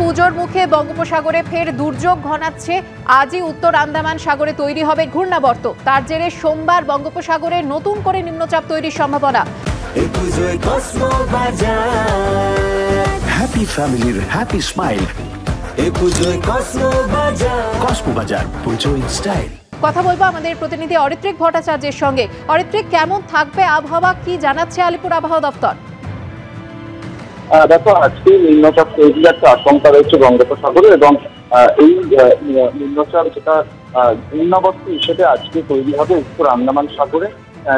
পুজোর মুখে বঙ্গোপসাগরে ফের দুর্যোগ ঘনাচ্ছে। আজই উত্তর আন্দামান সাগরে তৈরি হবে ঘূর্ণাবর্ত। তার জেরে সোমবার বঙ্গোপসাগরে নতুন করে নিম্নচাপ তৈরির সম্ভাবনা। হ্যাপি ফ্যামিলির হ্যাপি স্মাইল। কসমো বাজার, পুজো ইন স্টাইল। কথা বলবো আমাদের প্রতিনিধি অরিত্রিক ভট্টাচার্যের সঙ্গে। অরিত্রিক, কেমন থাকবে আবহাওয়া, কি জানাচ্ছে আলিপুর আবহাওয়া দপ্তর? দেখো, আজকে নিম্নচাপ তৈরির একটা আশঙ্কা রয়েছে বঙ্গোপসাগরে এবং এই নিম্নচাপ যেটা ঘূর্ণাবর্ত হিসেবে আজকে তৈরি হবে উত্তর আন্দামান সাগরে,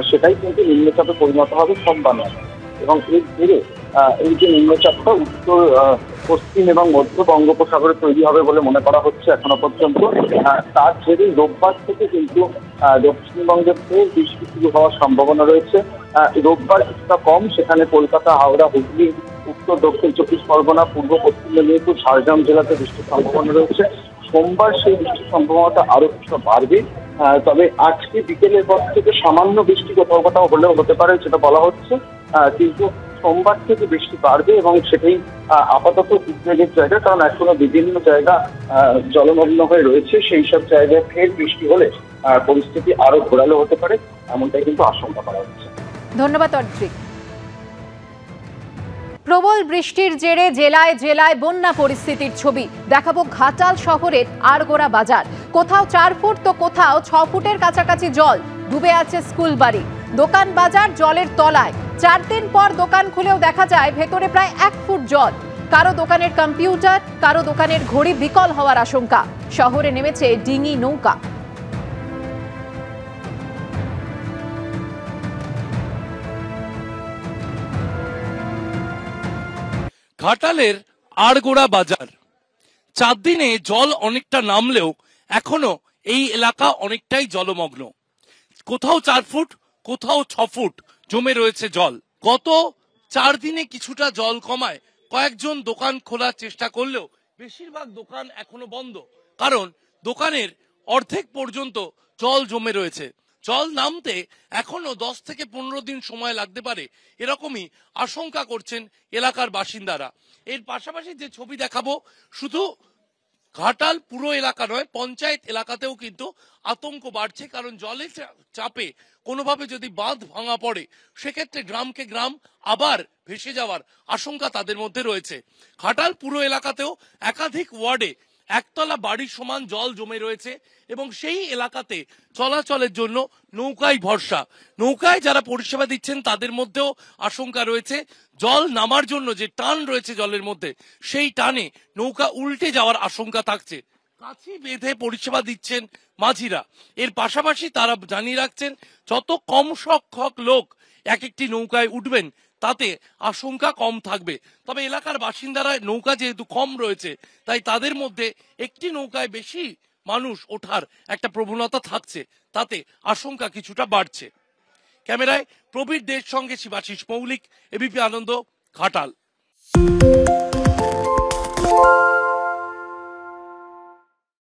সেটাই কিন্তু নিম্নচাপে পরিণত হবে সোমবার এবং এর জেরে এই যে নিম্নচাপটা উত্তর পশ্চিম এবং মধ্য বঙ্গোপসাগরে তৈরি হবে বলে মনে করা হচ্ছে এখনো পর্যন্ত। তার জেরে রোববার থেকে কিন্তু দক্ষিণবঙ্গের ফের বৃষ্টি শুরু হওয়ার সম্ভাবনা রয়েছে। রোববার কিছুটা কম, সেখানে কলকাতা, হাওড়া, হুগলি, উত্তর দক্ষিণ চব্বিশ পরগনা, পূর্ব পশ্চিম মেদিনীপুর, ঝাড়গ্রাম জেলাতে বৃষ্টির সম্ভাবনা রয়েছে। সোমবার সেই বৃষ্টির সম্ভাবনাটা আরো কিছুটা বাড়বে। তবে আজকে বিকেলের পর থেকে সামান্য বৃষ্টি কোথাও কোথাও হলেও হতে পারে, যেটা বলা হচ্ছে, কিন্তু সোমবার থেকে বৃষ্টি বাড়বে এবং সেটাই আপাতত উদ্বেগের জায়গা, কারণ এখনো বিভিন্ন জায়গা জলমগ্ন হয়ে রয়েছে। সেই সব জায়গায় ফের বৃষ্টি হলে পরিস্থিতি আরো ঘোরালো হতে পারে, এমনটাই কিন্তু আশঙ্কা করা হচ্ছে। ধন্যবাদ অরিত্রিক। প্রবল বৃষ্টির জেরে জেলায় জেলায় বন্যা পরিস্থিতির ছবি দেখাবো। ঘাটাল শহরের আড়গোড়া বাজার, কোথাও 4 ফুট তো কোথাও 6 ফুটের কাছাকাছি জল, ডুবে আছে স্কুল বাড়ি, দোকান বাজার জলের তলায়। 4 দিন পর দোকান খুলেও দেখা যায় ভেতরে প্রায় 1 ফুট জল। কারো দোকানের কম্পিউটার, কারো দোকানের ঘড়ি বিকল হওয়ার আশঙ্কা। শহরে নেমেছে ডিঙি নৌকা। ঘাটালের আড়গোড়া বাজার, 4 দিনে জল অনেকটা নামলেও এখনো এই এলাকা অনেকটাই জলমগ্ন। কোথাও 4 ফুট, কোথাও 6 ফুট জমে রয়েছে জল। গত 4 দিনে কিছুটা জল কমায় কয়েকজন দোকান খোলার চেষ্টা করলেও বেশিরভাগ দোকান এখনো বন্ধ, কারণ দোকানের অর্ধেক পর্যন্ত জল জমে রয়েছে। জল নামতে এখনো 10 থেকে 15 দিন সময় লাগতে পারে, এরকমই আশঙ্কা করছেন এলাকার বাসিন্দারা। এর পাশাপাশি যে ছবি দেখাবো, শুধু ঘাটাল পুরো এলাকা নয়, পঞ্চায়েত এলাকাতেও কিন্তু আতঙ্ক বাড়ছে, কারণ জলের চাপে কোনোভাবে যদি বাঁধ ভাঙা পড়ে সেক্ষেত্রে গ্রামকে গ্রাম আবার ভেসে যাওয়ার আশঙ্কা তাদের মধ্যে রয়েছে। ঘাটাল পুরো এলাকাতেও একাধিক ওয়ার্ডে একতলা বাড়ির সমান জল জমে রয়েছে এবং সেই এলাকাতে চলাচলের জন্য নৌকায় ভরসা। নৌকায় যারা পরিষেবা দিচ্ছেন তাদের মধ্যেও আশঙ্কা রয়েছে, জল নামার জন্য যে টান রয়েছে জলের মধ্যে, সেই টানে নৌকা উল্টে যাওয়ার আশঙ্কা থাকছে। কাছি বেঁধে পরিষেবা দিচ্ছেন মাঝিরা। এর পাশাপাশি তারা জানিয়ে রাখছেন, যত কম সংখ্যক লোক এক একটি নৌকায় উঠবেন তাতে আশঙ্কা কম থাকবে। তবে এলাকার বাসিন্দারা নৌকা যেহেতু কম রয়েছে, তাই তাদের মধ্যে একটি নৌকায় বেশি মানুষ ওঠার একটা প্রবণতা থাকছে, তাতে আশঙ্কা কিছুটা বাড়ছে। ক্যামেরায় প্রবীর দের সঙ্গে শিবাশিস মৌলিক, এবিপি আনন্দ, ঘাটাল।